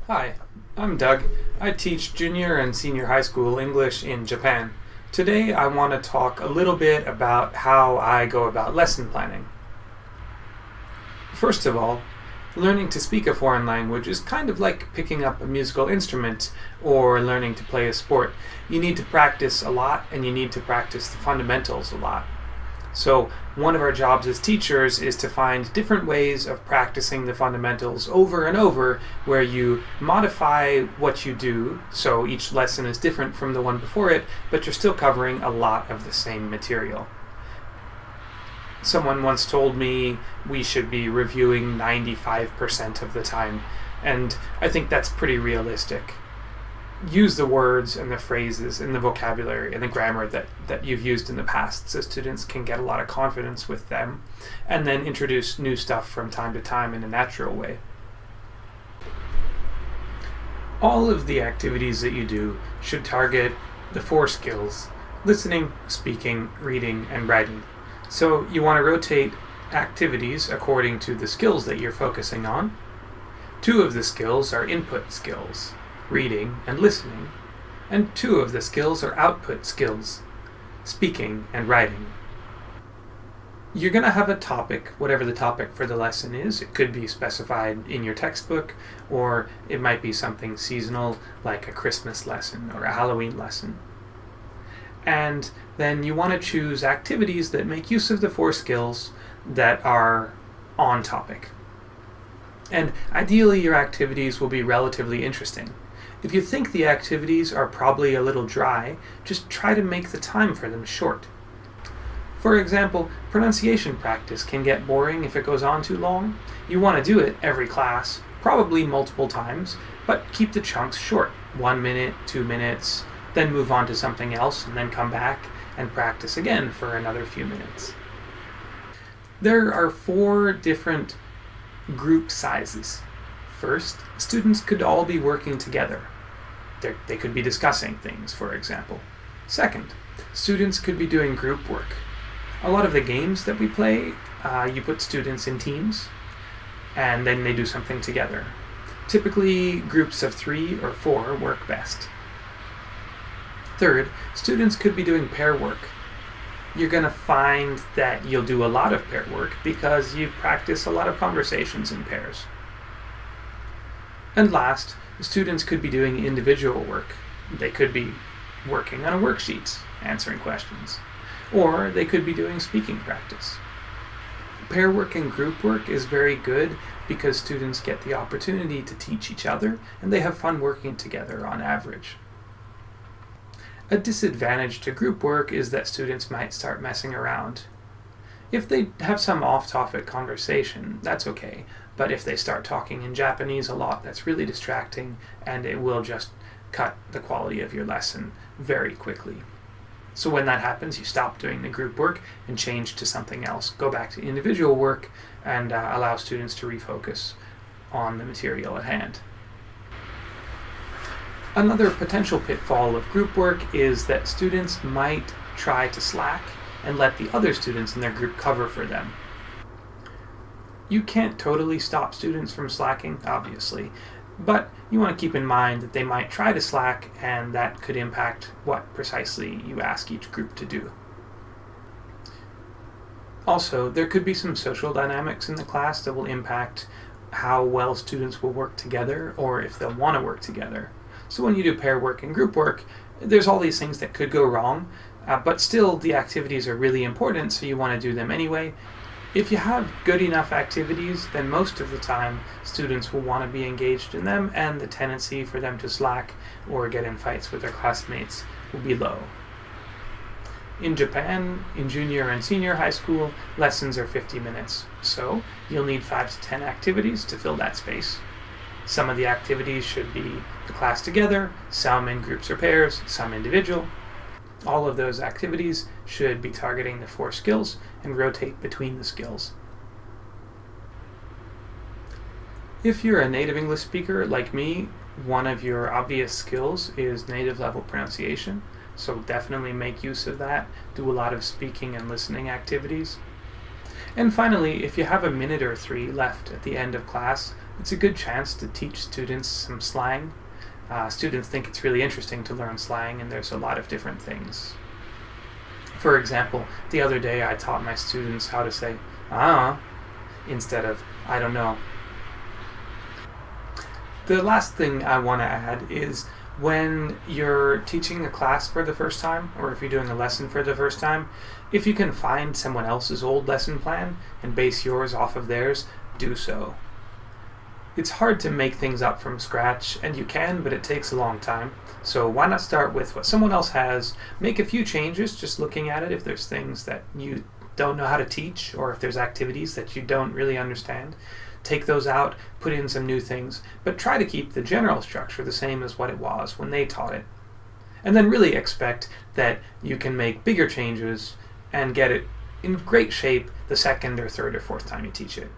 Hi, I'm Doug. I teach junior and senior high school English in Japan. Today I want to talk a little bit about how I go about lesson planning. First of all, learning to speak a foreign language is kind of like picking up a musical instrument or learning to play a sport. You need to practice a lot and you need to practice the fundamentals a lot. So, one of our jobs as teachers is to find different ways of practicing the fundamentals over and over, where you modify what you do, so each lesson is different from the one before it, but you're still covering a lot of the same material. Someone once told me we should be reviewing 95% of the time, and I think that's pretty realistic. Use the words and the phrases and the vocabulary and the grammar that you've used in the past so students can get a lot of confidence with them, and then introduce new stuff from time to time in a natural way. All of the activities that you do should target the four skills: listening, speaking, reading, and writing. So you want to rotate activities according to the skills that you're focusing on. Two of the skills are input skills, reading and listening, and two of the skills are output skills, speaking and writing. You're going to have a topic, whatever the topic for the lesson is. It could be specified in your textbook, or it might be something seasonal like a Christmas lesson or a Halloween lesson. And then you want to choose activities that make use of the four skills that are on topic. And ideally, your activities will be relatively interesting. If you think the activities are probably a little dry, just try to make the time for them short. For example, pronunciation practice can get boring if it goes on too long. You want to do it every class, probably multiple times, but keep the chunks short. 1 minute, 2 minutes, then move on to something else, and then come back and practice again for another few minutes. There are 4 different group sizes. First, students could all be working together. They could be discussing things, for example. Second, students could be doing group work. A lot of the games that we play, you put students in teams, and then they do something together. Typically, groups of 3 or 4 work best. Third, students could be doing pair work. You're going to find that you'll do a lot of pair work because you practice a lot of conversations in pairs. And last, students could be doing individual work. They could be working on a worksheet, answering questions, or they could be doing speaking practice. Pair work and group work is very good because students get the opportunity to teach each other, and they have fun working together on average. A disadvantage to group work is that students might start messing around. If they have some off-topic conversation, that's okay, but if they start talking in Japanese a lot, that's really distracting, and it will just cut the quality of your lesson very quickly. So when that happens, you stop doing the group work and change to something else. Go back to individual work and allow students to refocus on the material at hand. Another potential pitfall of group work is that students might try to slack and let the other students in their group cover for them. You can't totally stop students from slacking, obviously, but you want to keep in mind that they might try to slack, and that could impact what precisely you ask each group to do. Also, there could be some social dynamics in the class that will impact how well students will work together, or if they'll want to work together. So when you do pair work and group work, there's all these things that could go wrong, but still the activities are really important, so you want to do them anyway. If you have good enough activities, then most of the time students will want to be engaged in them, and the tendency for them to slack or get in fights with their classmates will be low. In Japan, in junior and senior high school, lessons are 50 minutes, so you'll need 5 to 10 activities to fill that space. Some of the activities should be the class together, some in groups or pairs, some individual. All of those activities should be targeting the 4 skills and rotate between the skills. If you're a native English speaker like me, one of your obvious skills is native level pronunciation, so definitely make use of that. Do a lot of speaking and listening activities. And finally, if you have a minute or three left at the end of class, it's a good chance to teach students some slang. Students think it's really interesting to learn slang, and there's a lot of different things. For example, the other day I taught my students how to say "ah" instead of "I don't know." The last thing I want to add is when you're teaching a class for the first time, or if you're doing a lesson for the first time, if you can find someone else's old lesson plan and base yours off of theirs, do so. It's hard to make things up from scratch, and you can, but it takes a long time. So why not start with what someone else has, make a few changes just looking at it if there's things that you don't know how to teach, or if there's activities that you don't really understand. Take those out, put in some new things, but try to keep the general structure the same as what it was when they taught it. And then really expect that you can make bigger changes and get it in great shape the second or third or fourth time you teach it.